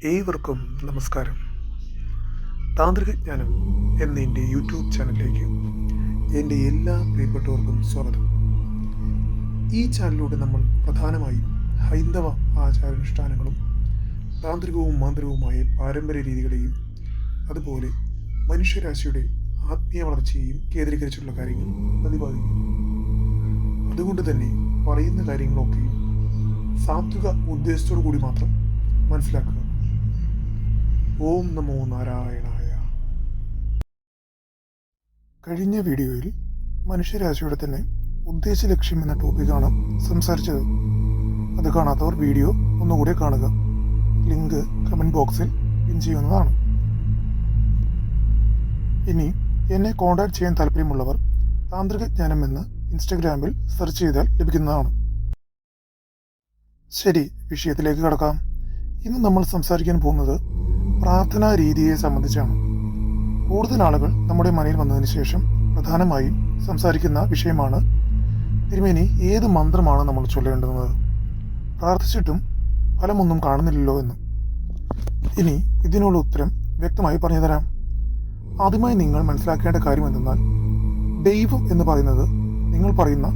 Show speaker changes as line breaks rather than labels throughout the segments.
ഏവർക്കും നമസ്കാരം. താന്ത്രിക ജ്ഞാനം എന്ന എൻ്റെ യൂട്യൂബ് ചാനലിലേക്ക് എൻ്റെ എല്ലാ പ്രിയപ്പെട്ടവർക്കും സ്വാഗതം. ഈ ചാനലിലൂടെ നമ്മൾ പ്രധാനമായും ഹൈന്ദവ ആചാരാനുഷ്ഠാനങ്ങളും താന്ത്രികവും മാന്ത്രികവുമായ പാരമ്പര്യ രീതികളെയും അതുപോലെ മനുഷ്യരാശിയുടെ ആത്മീയ വളർച്ചയെയും കേന്ദ്രീകരിച്ചുള്ള കാര്യങ്ങൾ പ്രതിപാദിക്കും. അതുകൊണ്ട് തന്നെ പറയുന്ന കാര്യങ്ങളൊക്കെയും സാത്വിക ഉദ്ദേശത്തോടു കൂടി മാത്രം മനസ്സിലാക്കുക. ഓം നമോ നാരായണായ. കഴിഞ്ഞ വീഡിയോയിൽ മനുഷ്യരാശിയുടെ തന്നെ ഉദ്ദേശ ലക്ഷ്യം എന്ന ടോപ്പിക്കാണ് സംസാരിച്ചത്. അത് കാണാത്തവർ വീഡിയോ ഒന്നുകൂടെ കാണുക. ലിങ്ക് കമൻറ്റ് ബോക്സിൽ പിൻ ചെയ്യുന്നതാണ്. ഇനി എന്നെ കോൺടാക്ട് ചെയ്യാൻ താല്പര്യമുള്ളവർ താന്ത്രിക ജ്ഞാനം എന്ന് ഇൻസ്റ്റഗ്രാമിൽ സെർച്ച് ചെയ്താൽ ലഭിക്കുന്നതാണ്. ശരി, വിഷയത്തിലേക്ക് കടക്കാം. ഇന്ന് നമ്മൾ സംസാരിക്കാൻ പോകുന്നത് പ്രാർത്ഥനാ രീതിയെ സംബന്ധിച്ചാണ്. കൂടുതൽ ആളുകൾ നമ്മുടെ മനയിൽ വന്നതിന് ശേഷം പ്രധാനമായും സംസാരിക്കുന്ന വിഷയമാണ് തിരുമേനി, ഏത് മന്ത്രമാണ് നമ്മൾ ചൊല്ലേണ്ടുന്നത്? പ്രാർത്ഥിച്ചിട്ടും ഫലമൊന്നും കാണുന്നില്ലല്ലോ എന്ന്. ഇനി ഇതിനുള്ള ഉത്തരം വ്യക്തമായി പറഞ്ഞു തരാം. ആദ്യമായി നിങ്ങൾ മനസ്സിലാക്കേണ്ട കാര്യം എന്തെന്നാൽ, ദൈവം എന്ന് പറയുന്നത് നിങ്ങൾ പറയുന്ന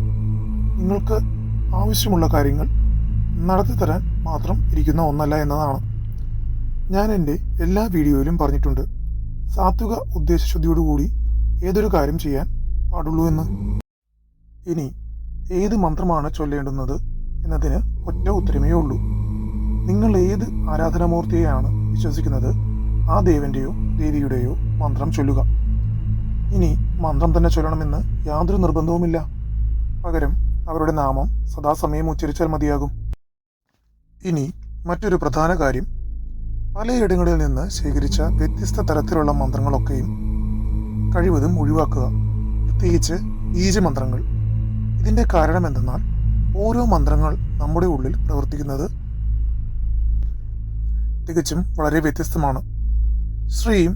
നിങ്ങൾക്ക് ആവശ്യമുള്ള കാര്യങ്ങൾ നടത്തി തരാൻ മാത്രം ഇരിക്കുന്ന ഒന്നല്ല എന്നതാണ്. ഞാൻ എൻ്റെ എല്ലാ വീഡിയോയിലും പറഞ്ഞിട്ടുണ്ട്, സാത്വിക ഉദ്ദേശശുദ്ധിയോടുകൂടി ഏതൊരു കാര്യം ചെയ്യാൻ പാടുള്ളൂ എന്ന്. ഇനി ഏത് മന്ത്രമാണ് ചൊല്ലേണ്ടുന്നത് എന്നതിന് ഒറ്റ ഉത്തരമേ ഉള്ളൂ. നിങ്ങൾ ഏത് ആരാധനാമൂർത്തിയെയാണ് വിശ്വസിക്കുന്നത് ആ ദേവൻ്റെയോ ദേവിയുടെയോ മന്ത്രം ചൊല്ലുക. ഇനി മന്ത്രം തന്നെ ചൊല്ലണമെന്ന് യാതൊരു നിർബന്ധവുമില്ല. പകരം അവരുടെ നാമം സദാസമയം ഉച്ചരിച്ചാൽ മതിയാകും. ഇനി മറ്റൊരു പ്രധാന കാര്യം, പലയിടങ്ങളിൽ നിന്ന് ശേഖരിച്ച വ്യത്യസ്ത തരത്തിലുള്ള മന്ത്രങ്ങളൊക്കെയും കഴിവതും ഒഴിവാക്കുക, പ്രത്യേകിച്ച് ബീജമന്ത്രങ്ങൾ. ഇതിൻ്റെ കാരണം എന്തെന്നാൽ, ഓരോ മന്ത്രങ്ങൾ നമ്മുടെ ഉള്ളിൽ പ്രവർത്തിക്കുന്നത് തികച്ചും വളരെ വ്യത്യസ്തമാണ്. ശ്രീം,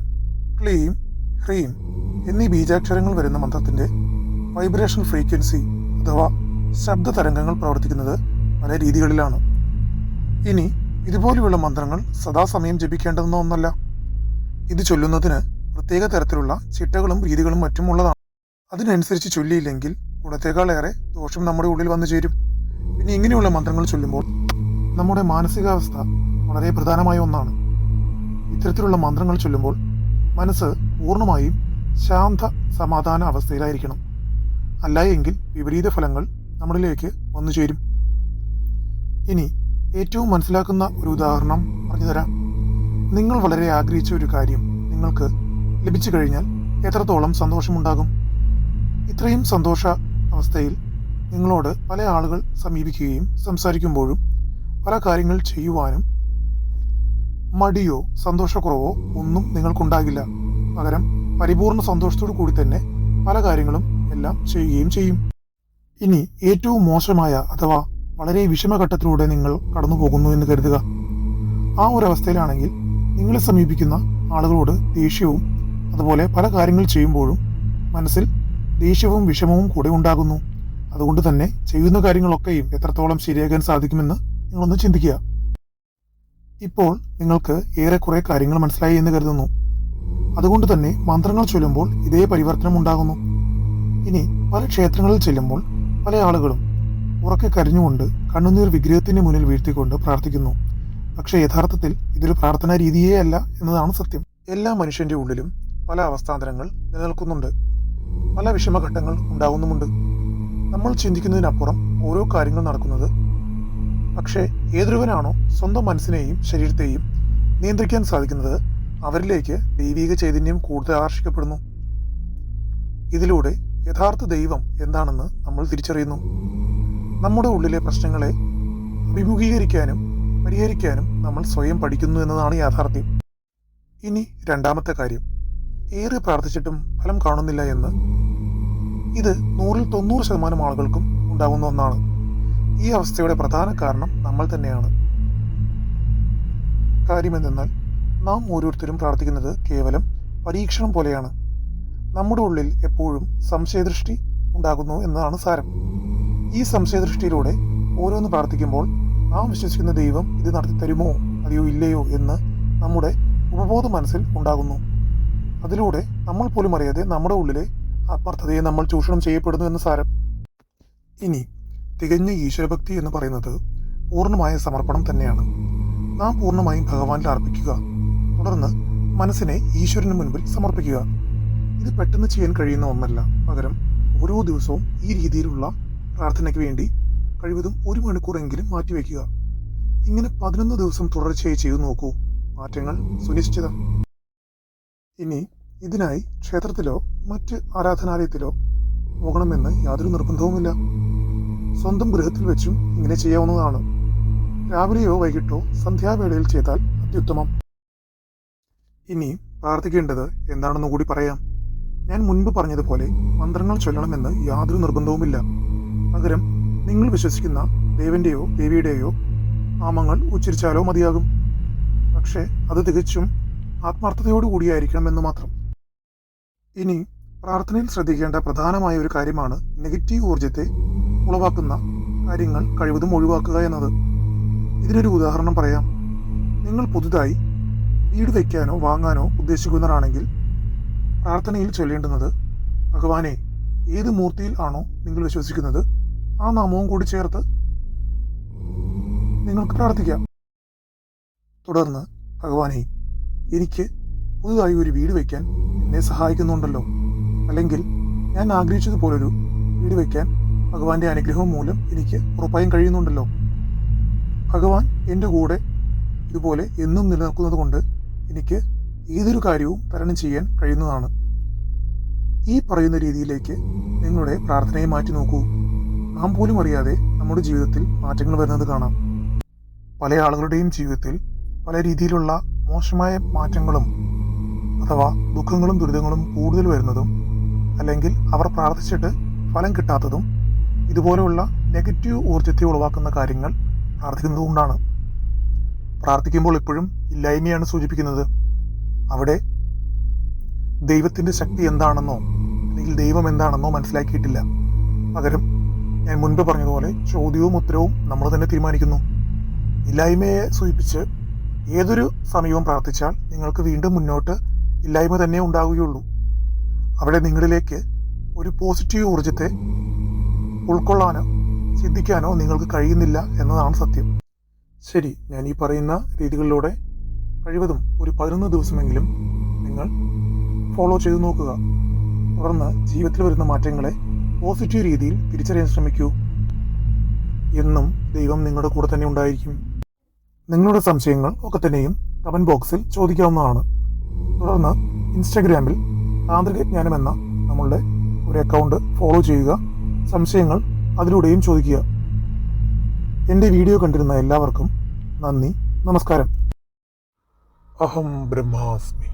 ക്ലീം, ഹ്രീം എന്നീ ബീജാക്ഷരങ്ങൾ വരുന്ന മന്ത്രത്തിൻ്റെ വൈബ്രേഷൻ ഫ്രീക്വൻസി അഥവാ ശബ്ദ തരംഗങ്ങൾ പ്രവർത്തിക്കുന്നത് പല രീതികളിലാണ്. ഇനി ഇതുപോലെയുള്ള മന്ത്രങ്ങൾ സദാസമയം ജപിക്കേണ്ടതെന്ന ഒന്നല്ല. ഇത് ചൊല്ലുന്നതിന് പ്രത്യേക തരത്തിലുള്ള ചിട്ടകളും രീതികളും മറ്റും ഉള്ളതാണ്. അതിനനുസരിച്ച് ചൊല്ലിയില്ലെങ്കിൽ ഗുണത്തേക്കാളേറെ ദോഷം നമ്മുടെ ഉള്ളിൽ വന്നു ചേരും. പിന്നെ ഇങ്ങനെയുള്ള മന്ത്രങ്ങൾ ചൊല്ലുമ്പോൾ നമ്മുടെ മാനസികാവസ്ഥ വളരെ പ്രധാനമായ ഒന്നാണ്. ഇത്തരത്തിലുള്ള മന്ത്രങ്ങൾ ചൊല്ലുമ്പോൾ മനസ്സ് പൂർണ്ണമായും ശാന്ത സമാധാന അവസ്ഥയിലായിരിക്കണം. അല്ല എങ്കിൽ വിപരീത ഫലങ്ങൾ നമ്മളിലേക്ക് വന്നു ചേരും. ഇനി ഏറ്റവും മനസ്സിലാക്കുന്ന ഒരു ഉദാഹരണം പറഞ്ഞു തരാം. നിങ്ങൾ വളരെ ആഗ്രഹിച്ച ഒരു കാര്യം നിങ്ങൾക്ക് ലഭിച്ചു കഴിഞ്ഞാൽ എത്രത്തോളം സന്തോഷമുണ്ടാകും? ഇത്രയും സന്തോഷ അവസ്ഥയിൽ നിങ്ങളോട് പല ആളുകൾ സമീപിക്കുകയും സംസാരിക്കുമ്പോഴും പല കാര്യങ്ങൾ ചെയ്യുവാനും മടിയോ സന്തോഷക്കുറവോ ഒന്നും നിങ്ങൾക്കുണ്ടാകില്ല. പകരം പരിപൂർണ സന്തോഷത്തോടു കൂടി തന്നെ പല കാര്യങ്ങളും എല്ലാം ചെയ്യുകയും ചെയ്യും. ഇനി ഏറ്റവും മോശമായ അഥവാ വളരെ വിഷമഘട്ടത്തിലൂടെ നിങ്ങൾ കടന്നു പോകുന്നു എന്ന് കരുതുക. ആ ഒരു അവസ്ഥയിലാണെങ്കിൽ നിങ്ങളെ സമീപിക്കുന്ന ആളുകളോട് ദേഷ്യവും അതുപോലെ പല കാര്യങ്ങൾ ചെയ്യുമ്പോഴും മനസ്സിൽ ദേഷ്യവും വിഷമവും കൂടെ ഉണ്ടാകുന്നു. അതുകൊണ്ട് തന്നെ ചെയ്യുന്ന കാര്യങ്ങളൊക്കെയും എത്രത്തോളം ശരിയാക്കാൻ സാധിക്കുമെന്ന് നിങ്ങളൊന്ന് ചിന്തിക്കുക. ഇപ്പോൾ നിങ്ങൾക്ക് ഏറെക്കുറെ കാര്യങ്ങൾ മനസ്സിലായി എന്ന് കരുതുന്നു. അതുകൊണ്ട് തന്നെ മന്ത്രങ്ങൾ ചൊല്ലുമ്പോൾ ഇതേ പരിവർത്തനം ഉണ്ടാകുന്നു. ഇനി പല ക്ഷേത്രങ്ങളിൽ ചെല്ലുമ്പോൾ പല ആളുകളും ഉറക്കെ കരഞ്ഞുകൊണ്ട് കണ്ണുനീർ വിഗ്രഹത്തിന് മുന്നിൽ വീഴ്ത്തിക്കൊണ്ട് പ്രാർത്ഥിക്കുന്നു. പക്ഷേ യഥാർത്ഥത്തിൽ ഇതൊരു പ്രാർത്ഥനാ രീതിയേ അല്ല എന്നതാണ് സത്യം. എല്ലാ മനുഷ്യന്റെ ഉള്ളിലും പല അവസ്ഥാന്തരങ്ങൾ നിലനിൽക്കുന്നുണ്ട്, പല വിഷമഘട്ടങ്ങൾ ഉണ്ടാകുന്നുമുണ്ട്. നമ്മൾ ചിന്തിക്കുന്നതിനപ്പുറം ഓരോ കാര്യങ്ങൾ നടക്കുന്നത്. പക്ഷേ ഏതൊരുവനാണോ സ്വന്തം മനസ്സിനെയും ശരീരത്തെയും നിയന്ത്രിക്കാൻ സാധിക്കുന്നത് അവരിലേക്ക് ദൈവിക ചൈതന്യം കൂടുതൽ ആകർഷിക്കപ്പെടുന്നു. ഇതിലൂടെ യഥാർത്ഥ ദൈവം എന്താണെന്ന് നമ്മൾ തിരിച്ചറിയുന്നു. നമ്മുടെ ഉള്ളിലെ പ്രശ്നങ്ങളെ അഭിമുഖീകരിക്കാനും പരിഹരിക്കാനും നമ്മൾ സ്വയം പഠിക്കുന്നു എന്നതാണ് യാഥാർത്ഥ്യം. ഇനി രണ്ടാമത്തെ കാര്യം, ഏറെ പ്രാർത്ഥിച്ചിട്ടും ഫലം കാണുന്നില്ല എന്ന്. ഇത് 100% ആളുകൾക്കും ഉണ്ടാകുന്ന ഒന്നാണ്. ഈ അവസ്ഥയുടെ പ്രധാന കാരണം നമ്മൾ തന്നെയാണ്. കാര്യമെന്തെന്നാൽ, നാം ഓരോരുത്തരും പ്രാർത്ഥിക്കുന്നത് കേവലം പരീക്ഷണം പോലെയാണ്. നമ്മുടെ ഉള്ളിൽ എപ്പോഴും സംശയദൃഷ്ടി ഉണ്ടാകുന്നു എന്നതാണ് സാരം. ഈ സംശയദൃഷ്ടിയിലൂടെ ഓരോന്ന് പ്രാർത്ഥിക്കുമ്പോൾ നാം വിശ്വസിക്കുന്ന ദൈവം ഇത് നടത്തി തരുമോ അതെയോ ഇല്ലയോ എന്ന് നമ്മുടെ ഉപബോധ മനസ്സിൽ ഉണ്ടാകുന്നു. അതിലൂടെ നമ്മൾ പോലും അറിയാതെ നമ്മുടെ ഉള്ളിലെ ആത്മാർത്ഥതയെ നമ്മൾ ചൂഷണം ചെയ്യപ്പെടുന്നു എന്ന് സാരം. ഇനി തികഞ്ഞ ഈശ്വരഭക്തി എന്ന് പറയുന്നത് പൂർണ്ണമായ സമർപ്പണം തന്നെയാണ്. നാം പൂർണ്ണമായും ഭഗവാനിൽ അർപ്പിക്കുക, തുടർന്ന് മനസ്സിനെ ഈശ്വരന് മുൻപിൽ സമർപ്പിക്കുക. ഇത് പെട്ടെന്ന് ചെയ്യാൻ കഴിയുന്ന ഒന്നല്ല. പകരം ഓരോ ദിവസവും ഈ രീതിയിലുള്ള പ്രാർത്ഥനയ്ക്ക് വേണ്ടി കഴിവതും 1 മണിക്കൂറെങ്കിലും മാറ്റിവെക്കുക. ഇങ്ങനെ 11 ദിവസം തുടർച്ചയായി ചെയ്തു നോക്കൂ. മാറ്റങ്ങൾ സുനിശ്ചിതം. ഇനി ഇതിനായി ക്ഷേത്രത്തിലോ മറ്റ് ആരാധനാലയത്തിലോ പോകണമെന്ന് യാതൊരു നിർബന്ധവുമില്ല. സ്വന്തം ഗൃഹത്തിൽ വെച്ചും ഇങ്ങനെ ചെയ്യാവുന്നതാണ്. രാവിലെയോ വൈകിട്ടോ സന്ധ്യാവേളയിൽ ചെയ്താൽ അത്യുത്തമം. ഇനി പ്രാർത്ഥിക്കേണ്ടത് എന്താണെന്ന് കൂടി പറയാം. ഞാൻ മുൻപ് പറഞ്ഞതുപോലെ മന്ത്രങ്ങൾ ചൊല്ലണമെന്ന് യാതൊരു നിർബന്ധവുമില്ല. പകരം നിങ്ങൾ വിശ്വസിക്കുന്ന ദേവന്റെയോ ദേവിയുടെയോ നാമങ്ങൾ ഉച്ചരിച്ചാലോ മതിയാകും. പക്ഷേ അത് തികച്ചും ആത്മാർത്ഥതയോടുകൂടിയായിരിക്കണമെന്ന് മാത്രം. ഇനി പ്രാർത്ഥനയിൽ ശ്രദ്ധിക്കേണ്ട പ്രധാനമായ ഒരു കാര്യമാണ് നെഗറ്റീവ് ഊർജത്തെ ഉളവാക്കുന്ന കാര്യങ്ങൾ കഴിവതും ഒഴിവാക്കുക എന്നത്. ഇതിനൊരു ഉദാഹരണം പറയാം. നിങ്ങൾ പുതുതായി വീട് വയ്ക്കാനോ വാങ്ങാനോ ഉദ്ദേശിക്കുന്നവരാണെങ്കിൽ പ്രാർത്ഥനയിൽ ചൊല്ലേണ്ടുന്നത്, ഭഗവാനെ, ഏത് മൂർത്തിയിൽ ആണോ നിങ്ങൾ വിശ്വസിക്കുന്നത് ആ നാമവും കൂടി ചേർത്ത് നിങ്ങൾക്ക് പ്രാർത്ഥിക്കാം. തുടർന്ന്, ഭഗവാനെ, എനിക്ക് പുതുതായി ഒരു വീട് വയ്ക്കാൻ എന്നെ സഹായിക്കുന്നുണ്ടല്ലോ, അല്ലെങ്കിൽ ഞാൻ ആഗ്രഹിച്ചതുപോലൊരു വീട് വയ്ക്കാൻ ഭഗവാന്റെ അനുഗ്രഹം മൂലം എനിക്ക് ഉറപ്പായും കഴിയുന്നുണ്ടല്ലോ. ഭഗവാൻ എൻ്റെ കൂടെ ഇതുപോലെ എന്നും നിലനിൽക്കുന്നത് കൊണ്ട് എനിക്ക് ഏതൊരു കാര്യവും തരണം ചെയ്യാൻ കഴിയുന്നതാണ്. ഈ പറയുന്ന രീതിയിലേക്ക് നിങ്ങളുടെ പ്രാർത്ഥനയെ മാറ്റി നോക്കൂ. നാം പോലും അറിയാതെ നമ്മുടെ ജീവിതത്തിൽ മാറ്റങ്ങൾ വരുന്നത് കാണാം. പല ആളുകളുടെയും ജീവിതത്തിൽ പല രീതിയിലുള്ള മോശമായ മാറ്റങ്ങളും അഥവാ ദുഃഖങ്ങളും ദുരിതങ്ങളും കൂടുതൽ വരുന്നതും, അല്ലെങ്കിൽ അവർ പ്രാർത്ഥിച്ചിട്ട് ഫലം കിട്ടാത്തതും ഇതുപോലെയുള്ള നെഗറ്റീവ് ഊർജത്തെ ഉളവാക്കുന്ന കാര്യങ്ങൾ പ്രാർത്ഥിക്കുന്നതുകൊണ്ടാണ്. പ്രാർത്ഥിക്കുമ്പോൾ എപ്പോഴും ഇല്ലായ്മയാണ് സൂചിപ്പിക്കുന്നത്. അവിടെ ദൈവത്തിൻ്റെ ശക്തി എന്താണെന്നോ അല്ലെങ്കിൽ ദൈവം എന്താണെന്നോ മനസ്സിലാക്കിയിട്ടില്ല. പകരം ഞാൻ മുൻപ് പറഞ്ഞതുപോലെ ചോദ്യവും ഉത്തരവും നമ്മൾ തന്നെ തീരുമാനിക്കുന്നു. ഇല്ലായ്മയെ സൂചിപ്പിച്ച് ഏതൊരു സമയവും പ്രാർത്ഥിച്ചാൽ നിങ്ങൾക്ക് വീണ്ടും മുന്നോട്ട് ഇല്ലായ്മ തന്നെ ഉണ്ടാവുകയുള്ളൂ. അവിടെ നിങ്ങളിലേക്ക് ഒരു പോസിറ്റീവ് ഊർജത്തെ ഉൾക്കൊള്ളാനോ ചിന്തിക്കാനോ നിങ്ങൾക്ക് കഴിയുന്നില്ല എന്നതാണ് സത്യം. ശരി, ഞാൻ ഈ പറയുന്ന രീതികളിലൂടെ കഴിവതും ഒരു 11 ദിവസമെങ്കിലും നിങ്ങൾ ഫോളോ ചെയ്തു നോക്കുക. തുടർന്ന് ജീവിതത്തിൽ വരുന്ന മാറ്റങ്ങളെ പോസിറ്റീവ് രീതിയിൽ തിരിച്ചറിയാൻ ശ്രമിക്കൂ. എന്നും ദൈവം നിങ്ങളുടെ കൂടെ തന്നെ ഉണ്ടായിരിക്കും. നിങ്ങളുടെ സംശയങ്ങൾ ഒക്കെ തന്നെയും കമന്റ് ബോക്സിൽ ചോദിക്കാവുന്നതാണ്. തുടർന്ന് ഇൻസ്റ്റാഗ്രാമിൽ താന്ത്രിക ജ്ഞാനം എന്ന നമ്മളുടെ ഒരു അക്കൗണ്ട് ഫോളോ ചെയ്യുക. സംശയങ്ങൾ അതിലൂടെയും ചോദിക്കുക. എൻ്റെ വീഡിയോ കണ്ടിരുന്ന എല്ലാവർക്കും നന്ദി, നമസ്കാരം. അഹം ബ്രഹ്മാസ്മി.